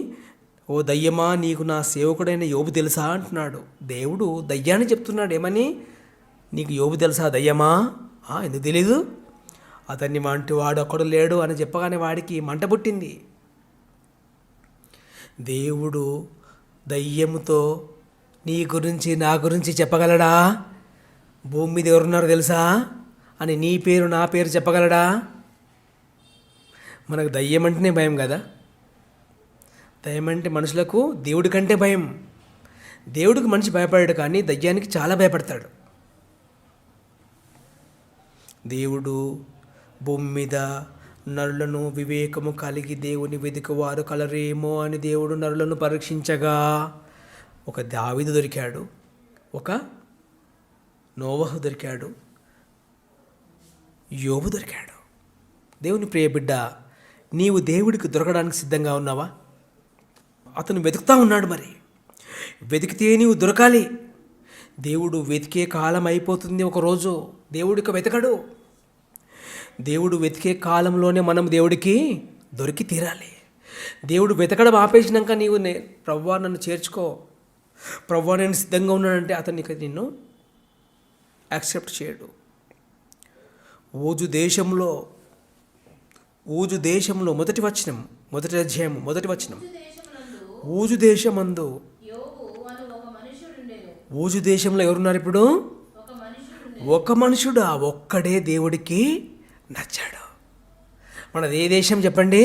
ఓ దయ్యమా, నీకు నా సేవకుడైన యోబు తెలుసా అంటున్నాడు. దేవుడు దయ్యాన్ని చెప్తున్నాడు ఏమని? నీకు యోబు తెలుసా దయ్యమా? ఎందుకు తెలీదు? అతన్ని వంటి వాడు ఒకడు లేడు అని చెప్పగానే వాడికి మంట పుట్టింది. దేవుడు దయ్యముతో నీ గురించి నా గురించి చెప్పగలడా? భూమి మీద ఎవరున్నారో తెలుసా అని నీ పేరు నా పేరు చెప్పగలడా? మనకు దయ్యం అంటేనే భయం కదా. దయ్యం అంటే మనుషులకు దేవుడి కంటే భయం. దేవుడికి మనిషి భయపడాడు, కానీ దయ్యానికి చాలా భయపడతాడు. దేవుడు భూమి మీద నరులను వివేకము కలిగి దేవుని వెతుకువారు కలరేమో అని దేవుడు నరులను పరీక్షించగా ఒక దావీదు దొరికాడు, ఒక నోవహు దొరికాడు, యోబు దొరికాడు. దేవుని ప్రియ బిడ్డ, నీవు దేవుడికి దొరకడానికి సిద్ధంగా ఉన్నావా? అతను వెతుకుతూ ఉన్నాడు. మరి వెతికితే నీవు దొరకాలి. దేవుడు వెతికే కాలం అయిపోతుంది ఒకరోజు. దేవుడికి వెతకడు. దేవుడు వెతికే కాలంలోనే మనం దేవుడికి దొరికి తీరాలి. దేవుడు వెతకడం ఆపేసినాక నీవు ప్రవ్వా నన్ను చేర్చుకో, ప్రవ్వా నేను సిద్ధంగా ఉన్నానంటే అతను నిన్ను యాక్సెప్ట్ చేయడు. ఊజు దేశంలో మొదటి వచనం, మొదటి అధ్యాయం మొదటి వచనం. ఊజు దేశమందు, ఊజు దేశంలో ఎవరున్నారు ఇప్పుడు? ఒక మనుషుడు, ఆ ఒక్కడే దేవుడికి నచ్చాడు. మనది ఏ దేశం చెప్పండి?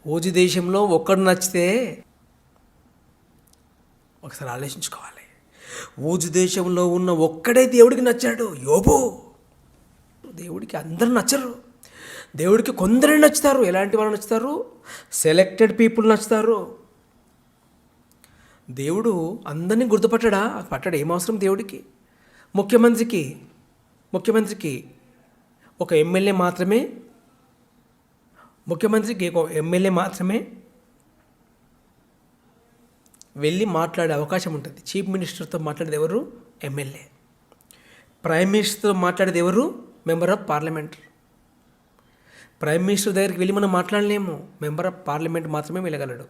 ఊజు దేశంలో ఒక్కడు నచ్చితే ఒకసారి ఆలోచించుకోవాలి. ఊజు దేశంలో ఉన్న ఒక్కడే దేవుడికి నచ్చాడు, యోబు. దేవుడికి అందరూ నచ్చరు, దేవుడికి కొందరే నచ్చుతారు. ఎలాంటి వాళ్ళు నచ్చుతారు? సెలెక్టెడ్ పీపుల్ నచ్చుతారు. దేవుడు అందరినీ గుర్తుపట్టడా? పట్టడు. ఏమవసరం దేవుడికి? ముఖ్యమంత్రికి ఒక ఎమ్మెల్యే మాత్రమే, వెళ్ళి మాట్లాడే అవకాశం ఉంటుంది. చీఫ్ మినిస్టర్తో మాట్లాడేది ఎవరు? ఎమ్మెల్యే. ప్రైమ్ మినిస్టర్తో మాట్లాడేది ఎవరు? Member of parliament. Prime minister దగ్గరికి వెళ్ళి మనం మాట్లాడలేము, మెంబర్ ఆఫ్ పార్లమెంట్ మాత్రమే వెళ్ళగలడు.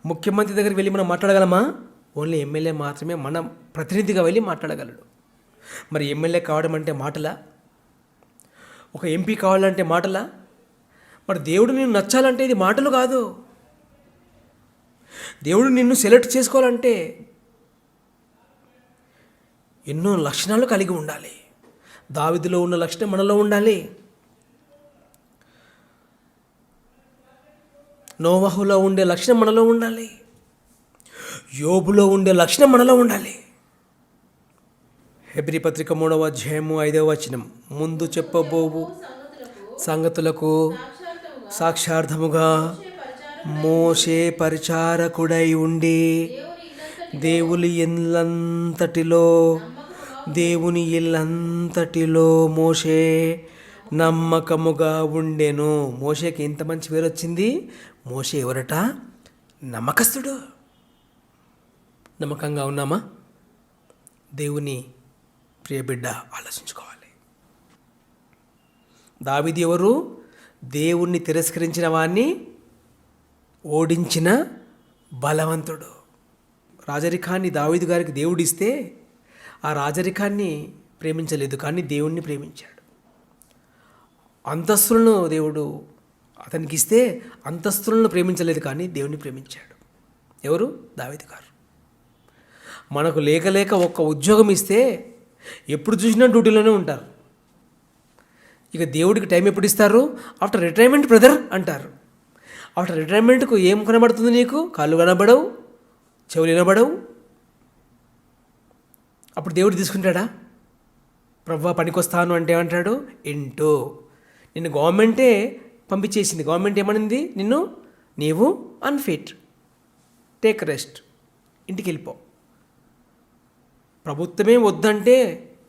ముఖ్యమంత్రి దగ్గరికి వెళ్ళి మనం మాట్లాడగలమా? ఓన్లీ ఎమ్మెల్యే మాత్రమే మనం ప్రతినిధిగా వెళ్ళి మాట్లాడగలడు. మరి ఎమ్మెల్యే కావడం అంటే మాటలా? ఒక ఎంపీ కావాలంటే మాటలా? మరి దేవుడు నిన్ను నచ్చాలంటే ఇది మాటలు కాదు. దేవుడు నిన్ను సెలెక్ట్ చేసుకోవాలంటే ఎన్నో లక్షణాలు కలిగి ఉండాలి. దావీదులో ఉన్న లక్షణం మనలో ఉండాలి. నోవహులో ఉండే లక్షణం మనలో ఉండాలి. యోబులో ఉండే లక్షణం మనలో ఉండాలి. హెబ్రీ పత్రిక 3వ అధ్యాయము 5వ వచనం. ముందు చెప్పబోవు సంగతులకు సాక్షార్థముగా మోషే పరిచారకుడై ఉండి దేవుని ఇల్లంతటిలో మోషే నమ్మకముగా ఉండెను. మోషేకి ఎంత మంచి పేరు వచ్చింది? మోషే ఎవరట? నమ్మకస్తుడు. నమ్మకంగా ఉన్నామా? దేవుని ప్రియబిడ్డ, ఆలోచించుకోవాలి. దావీదు ఎవరు? దేవుణ్ణి తిరస్కరించిన వాణ్ణి ఓడించిన బలవంతుడు. రాజరికాన్ని దావీదు గారికి దేవుడిస్తే ఆ రాజరికాన్ని ప్రేమించలేదు, కానీ దేవుణ్ణి ప్రేమించాడు. అంతస్తులను దేవుడు అతనికి ఇస్తే అంతస్తులను ప్రేమించలేదు, కానీ దేవుణ్ణి ప్రేమించాడు. ఎవరు? దావీదు గారు. మనకు లేక ఒక్క ఉద్యోగం ఇస్తే ఎప్పుడు చూసినా డ్యూటీలోనే ఉంటారు. ఇక దేవుడికి టైం ఎప్పుడు ఇస్తారు? ఆఫ్టర్ రిటైర్మెంట్ బ్రదర్ అంటారు. ఆఫ్టర్ రిటైర్మెంట్కు ఏం కనబడుతుంది నీకు? కాళ్ళు కనబడవు, చెవులు వినబడవు. అప్పుడు దేవుడు తీసుకుంటాడా? ప్రవ్వా పనికొస్తాను అంటే ఏమంటాడు? ఇంటూ నిన్ను గవర్నమెంటే పంపించేసింది. గవర్నమెంట్ ఏమనింది? నీవు అన్ఫిట్, టేక్ రెస్ట్, ఇంటికి వెళ్ళిపో. ప్రభుత్వమే వద్దంటే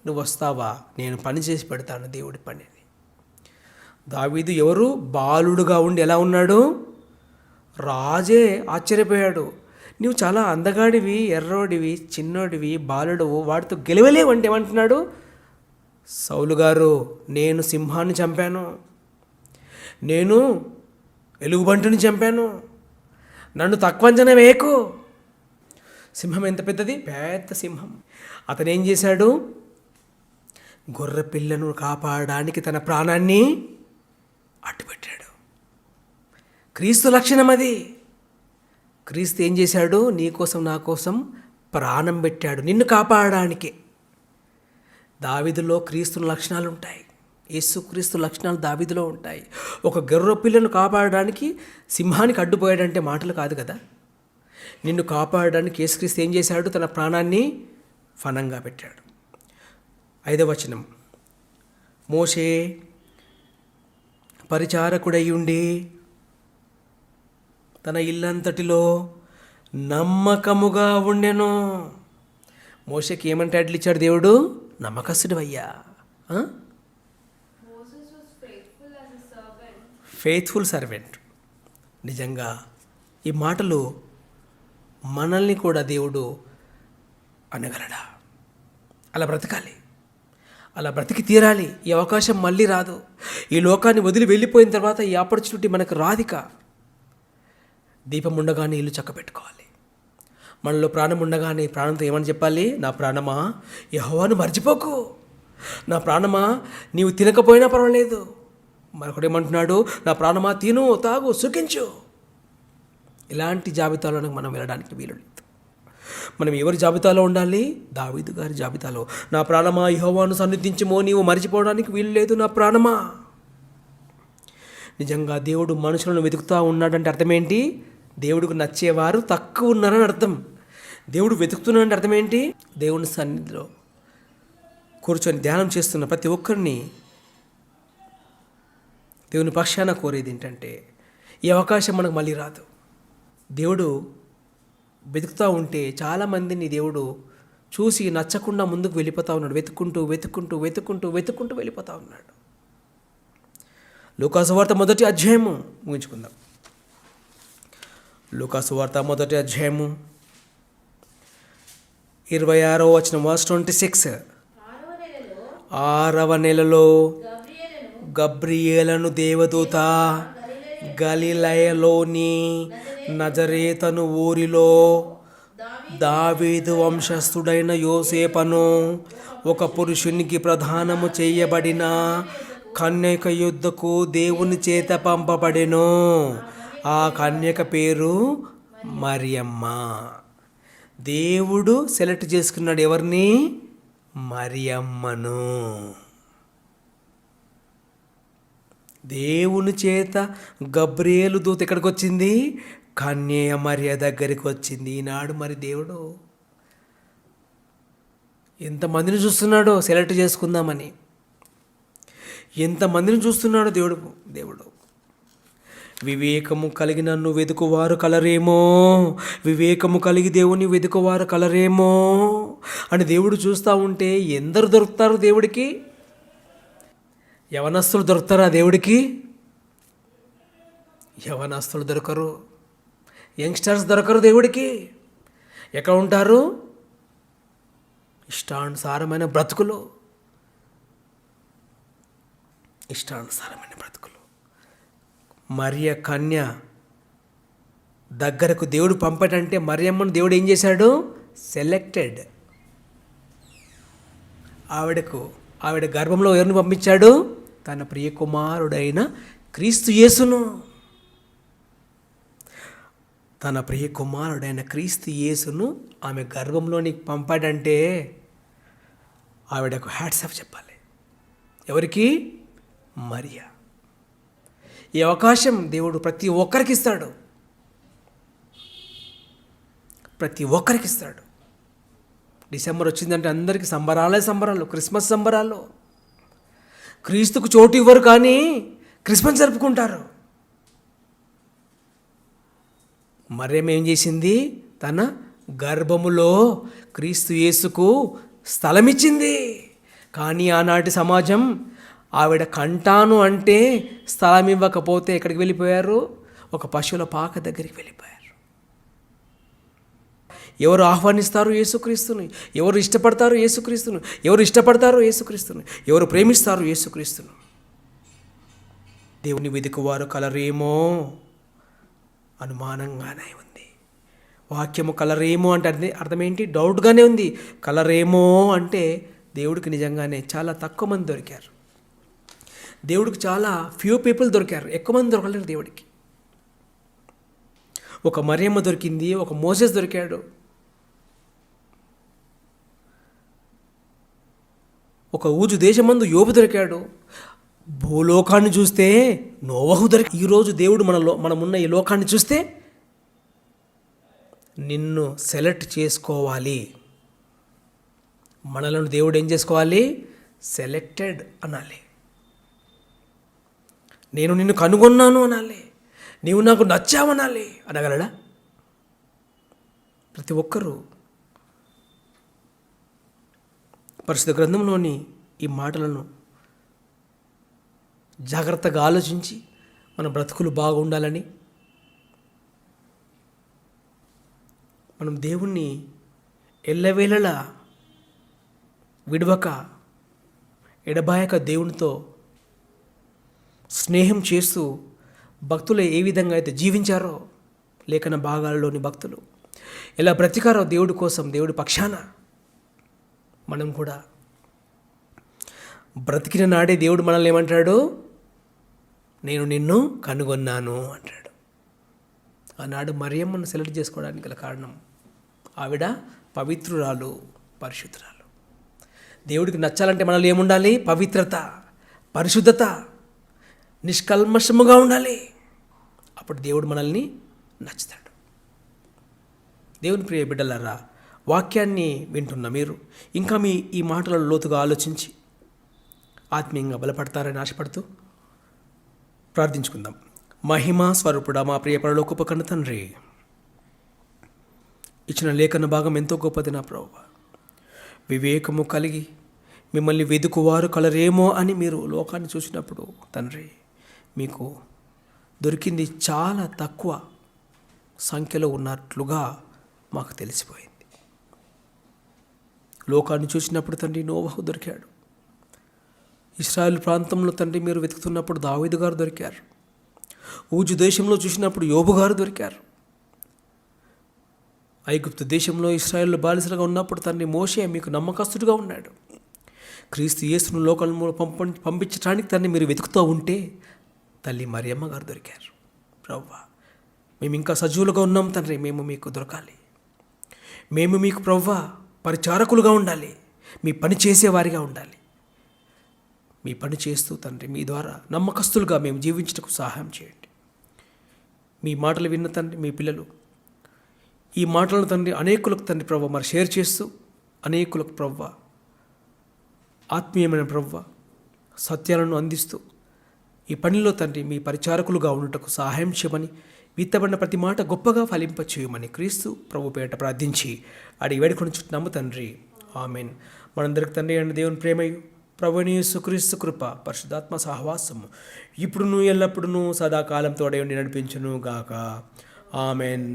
నువ్వు వస్తావా? నేను పని చేసి పెడతాను దేవుడి పనిని. దావీదు ఎవరు? బాలుడుగా ఉండి ఎలా ఉన్నాడు? రాజే ఆశ్చర్యపోయాడు. నువ్వు చాలా అందగాడివి, ఎర్రోడివి, చిన్నోడివి, బాలుడువు, వాడితో గెలవలేవు అంటే ఏమంటున్నాడు? సౌలు గారు, నేను సింహాన్ని చంపాను, నేను ఎలుగుబంటుని చంపాను, నన్ను తక్కువ అంచనా వేయకు. సింహం ఎంత పెద్దది? పెద్ద సింహం. అతను ఏం చేశాడు? గొర్రె పిల్లను కాపాడడానికి తన ప్రాణాన్ని అడ్డుపెట్టాడు. క్రీస్తు లక్షణం అది. క్రీస్తు ఏం చేశాడు? నీ కోసం నా కోసం ప్రాణం పెట్టాడు, నిన్ను కాపాడడానికే. దావీదులో క్రీస్తు లక్షణాలు ఉంటాయి, యేసుక్రీస్తు లక్షణాలు దావీదులో ఉంటాయి. ఒక గొర్రె పిల్లను కాపాడడానికి సింహానికి అడ్డుపోయాడంటే మాటలు కాదు కదా. నిన్ను కాపాడడానికి యేసుక్రీస్తు ఏం చేశాడు? తన ప్రాణాన్ని ఫణంగా పెట్టాడు. 5వ వచనం. మోషే పరిచారకుడై ఉండి తన ఇల్లంతటిలో నమ్మకముగా ఉండెను. మోషేకి ఏమంటే టైటిల్ ఇచ్చాడు దేవుడు? నమ్మకస్తుడు అయ్యా. Faithful servant. నిజంగా ఈ మాటలు మనల్ని కూడా దేవుడు అనగలడా? అలా బ్రతకాలి. అలా బ్రతికి తీరాలి. ఈ అవకాశం మళ్ళీ రాదు. ఈ లోకాన్ని వదిలి వెళ్ళిపోయిన తర్వాత ఈ ఆపర్చునిటీ మనకు రాదిక. దీపం ఉండగానే ఇల్లు చక్కబెట్టుకోవాలి. మనలో ప్రాణం ఉండగానే ప్రాణంతో ఏమని చెప్పాలి? నా ప్రాణమా యెహోవాను మర్చిపోకు, నా ప్రాణమా నీవు తినకపోయినా పర్వాలేదు. మరొకడు ఏమంటున్నాడు? నా ప్రాణమా తిను, తాగు, సుఖించు. ఇలాంటి జాబితాలోకి మనం వెళ్ళడానికి వీలు లేదు. మనం ఎవరి జాబితాలో ఉండాలి? దావీదు గారి జాబితాలో. నా ప్రాణమా యెహోవాను సన్నిధించుమో, నీవు మరిచిపోవడానికి వీలు లేదు నా ప్రాణమా. నిజంగా దేవుడు మనుషులను వెతుకుతూ ఉన్నాడంటే అర్థం ఏంటి? దేవుడికి నచ్చేవారు తక్కువ ఉన్నారని అర్థం. దేవుడు వెతుకుతున్నాడంటే అర్థం ఏంటి? దేవుని సన్నిధిలో కూర్చొని ధ్యానం చేస్తున్న ప్రతి ఒక్కరిని దేవుని పక్షాన కోరేది ఏంటంటే, ఈ అవకాశం మనకు మళ్ళీ రాదు. దేవుడు వెతుకుతూ ఉంటే చాలామందిని దేవుడు చూసి నచ్చకుండా ముందుకు వెళ్ళిపోతూ ఉన్నాడు. వెతుక్కుంటూ వెతుక్కుంటూ వెతుక్కుంటూ వెతుక్కుంటూ వెళ్ళిపోతూ ఉన్నాడు. లూకా సువార్త 1వ అధ్యాయము ముగించుకుందాం. లూకా సువార్త 1వ అధ్యాయము 26వ వచనం, వర్స్ 26. 6వ నెలలో గబ్రియేలను దేవదూత గలిలయలోని నజరేతను ఊరిలో దావీదు వంశస్థుడైన యోసేపను, ఒక పురుషునికి ప్రదానము చేయబడిన కన్యక యుద్ధకు దేవుని చేత పంపబడెను. ఆ కన్యక పేరు మరియమ్మ. దేవుడు సెలెక్ట్ చేసుకున్నాడు ఎవరిని? మరియమ్మను. దేవుని చేత గబ్రియేలు దూత ఎక్కడికి వచ్చింది? కన్యక మరియ దగ్గరికి వచ్చింది. ఈనాడు మరి దేవుడు ఎంతమందిని చూస్తున్నాడో సెలెక్ట్ చేసుకుందామని. ఎంతమందిని చూస్తున్నాడో దేవుడు. వివేకము కలిగి నన్ను వెతుకువారు కలరేమో, వివేకము కలిగి దేవుని వెతుకువారు కలరేమో అని దేవుడు చూస్తూ ఉంటే ఎందరు దొరుకుతారు దేవుడికి? యవనస్తులు దొరుకుతారా దేవుడికి? యవనస్తులు దొరకరు. యంగ్స్టర్స్ దొరకరు దేవుడికి. ఎక్కడ ఉంటారు? ఇష్టానుసారమైన బ్రతుకులు. ఇష్టానుసారమైన బ్రతుకులు. మరియ కన్య దగ్గరకు దేవుడు పంపటంటే మరియమ్మను దేవుడు ఏం చేశాడు? సెలెక్టెడ్. ఆవిడ గర్భంలో ఎవరిని పంపించాడు? తన ప్రియకుమారుడైన క్రీస్తు యేసును. తన ప్రియకుమారుడైన క్రీస్తు యేసును ఆమె గర్భంలోనికి పంపాడంటే ఆవిడకు హ్యాట్స్ ఆఫ్ చెప్పాలి. ఎవరికి? మరియా. ఈ అవకాశం దేవుడు ప్రతి ఒక్కరికి ఇస్తాడు. ప్రతి ఒక్కరికి ఇస్తాడు. డిసెంబర్ వచ్చిందంటే అందరికీ సంబరాలు. క్రిస్మస్ సంబరాలు. క్రీస్తుకు చోటు ఇవ్వరు కానీ క్రిస్మస్ జరుపుకుంటారు. మరియమ్మ ఏం చేసింది? తన గర్భములో క్రీస్తు యేసుకు స్థలం ఇచ్చింది. కానీ ఆనాటి సమాజం ఆవిడ కంటాను అంటే స్థలం ఇవ్వకపోతే ఎక్కడికి వెళ్ళిపోయారు? ఒక పశువుల పాక దగ్గరికి వెళ్ళిపోయారు. ఎవరు ఆహ్వానిస్తారు యేసుక్రీస్తుని? ఎవరు ఇష్టపడతారు యేసుక్రీస్తును? ఎవరు ఇష్టపడతారు యేసుక్రీస్తును? ఎవరు ప్రేమిస్తారు యేసుక్రీస్తును? దేవుని వెతుకువారు కలరేమో అనుమానంగానే ఉంది. వాక్యము కలరేమో అంటే అర్థం ఏంటి? డౌట్గానే ఉంది. కలరేమో అంటే దేవుడికి నిజంగానే చాలా తక్కువ మంది దొరికారు. దేవుడికి చాలా ఫ్యూ పీపుల్ దొరికారు. ఎక్కువ మంది దొరకలేరు దేవుడికి. ఒక మరియమ్మ దొరికింది, ఒక మోసెస్ దొరికాడు, ఒక ఊజు దేశమందు యోబు దొరికాడు. భూలోకాన్ని చూస్తే నోవహు దొరికి. ఈరోజు దేవుడు మనమున్న ఈ లోకాన్ని చూస్తే నిన్ను సెలెక్ట్ చేసుకోవాలి. మనలను దేవుడు ఏం చేసుకోవాలి? సెలెక్టెడ్ అనాలి. నేను నిన్ను కనుగొన్నాను అనాలి. నీవు నాకు నచ్చావనాలి. అనగలడా? ప్రతి ఒక్కరూ పరిశుద్ధ గ్రంథంలోని ఈ మాటలను జాగ్రత్తగా ఆలోచించి మన బ్రతుకులు బాగుండాలని, మనం దేవుణ్ణి ఎల్లవేళలా విడవక ఎడబాయక దేవునితో స్నేహం చేస్తూ భక్తులు ఏ విధంగా అయితే జీవించారో, లేఖన భాగాల్లోని భక్తులు ఎలా బ్రతికారో దేవుడి కోసం, దేవుడి పక్షాన, మనం కూడా బ్రతికిన నాడే దేవుడు మనల్ని ఏమంటాడు? నేను నిన్ను కనుగొన్నాను అంటాడు. ఆనాడు మరియమ్మను సెలెక్ట్ చేసుకోవడానికి గల కారణం, ఆవిడ పవిత్రురాలు, పరిశుద్ధురాలు. దేవుడికి నచ్చాలంటే మనలో ఏముండాలి? పవిత్రత, పరిశుద్ధత, నిష్కల్మషముగా ఉండాలి. అప్పుడు దేవుడు మనల్ని నచ్చుతాడు. దేవుని ప్రియ బిడ్డలారా, వాక్యాన్ని వింటున్న మీరు ఇంకా ఈ మాటలను లోతుగా ఆలోచించి ఆత్మీయంగా బలపడతారని ఆశపడుతూ ప్రార్థించుకుందాం. మహిమా స్వరూపుడా, మా ప్రియ పరలోకపు కన్న తండ్రి, ఇచ్చిన లేఖన భాగం ఎంతో గొప్పది నా ప్రభువా. వివేకము కలిగి మిమ్మల్ని వెదుకువారు కలరేమో అని మీరు లోకాన్ని చూసినప్పుడు తండ్రి, మీకు దొరికింది చాలా తక్కువ సంఖ్యలో ఉన్నట్లుగా మాకు తెలిసిపోయింది. లోకాన్ని చూసినప్పుడు తండ్రి నోవహు దొరికాడు. ఇశ్రాయేల్ ప్రాంతంలో తండ్రి మీరు వెతుకుతున్నప్పుడు దావీదు గారు దొరికారు. ఊజు దేశంలో చూసినప్పుడు యోబు గారు దొరికారు. ఐగుప్తు దేశంలో ఇశ్రాయేలు బానిసలుగా ఉన్నప్పుడు తండ్రి మోషే మీకు నమ్మకస్తుడిగా ఉన్నాడు. క్రీస్తు యేసును లోకంలో పంపించడానికి తండ్రి మీరు వెతుకుతూ ఉంటే తల్లి మరియమ్మ గారు దొరికారు. ప్రవ్వా, మేము ఇంకా సజీవులుగా ఉన్నాం తండ్రి, మేము మీకు దొరకాలి. మేము మీకు ప్రవ్వా పరిచారకులుగా ఉండాలి, మీ పని చేసేవారిగా ఉండాలి. మీ పని చేస్తూ తండ్రి మీ ద్వారా నమ్మకస్తులుగా మేము జీవించటకు సహాయం చేయండి. మీ మాటలు విన్న తండ్రి మీ పిల్లలు ఈ మాటలను తండ్రి అనేకులకు తండ్రి ప్రవ్వ మరి షేర్ చేస్తూ అనేకులకు ప్రవ్వ ఆత్మీయమైన ప్రవ్వ సత్యాలను అందిస్తూ ఈ పనిలో తండ్రి మీ పరిచారకులుగా ఉండటకు సహాయం చేయమని, విత్తబడిన ప్రతి మాట గొప్పగా ఫలింపచేయమని క్రీస్తు ప్రభు పేట ప్రార్థించి అడిగి వేడుకొని చుట్టినాము తండ్రి. ఆమెన్. మనందరికి తండ్రి అయిన దేవుని ప్రేమయు, ప్రభువైన యేసుక్రీస్తు కృప, పరిశుద్ధాత్మ సహవాసము ఇప్పుడును ఎల్లప్పుడూ సదాకాలం తోడై ఉండి నడిపించును గాక. ఆమెన్.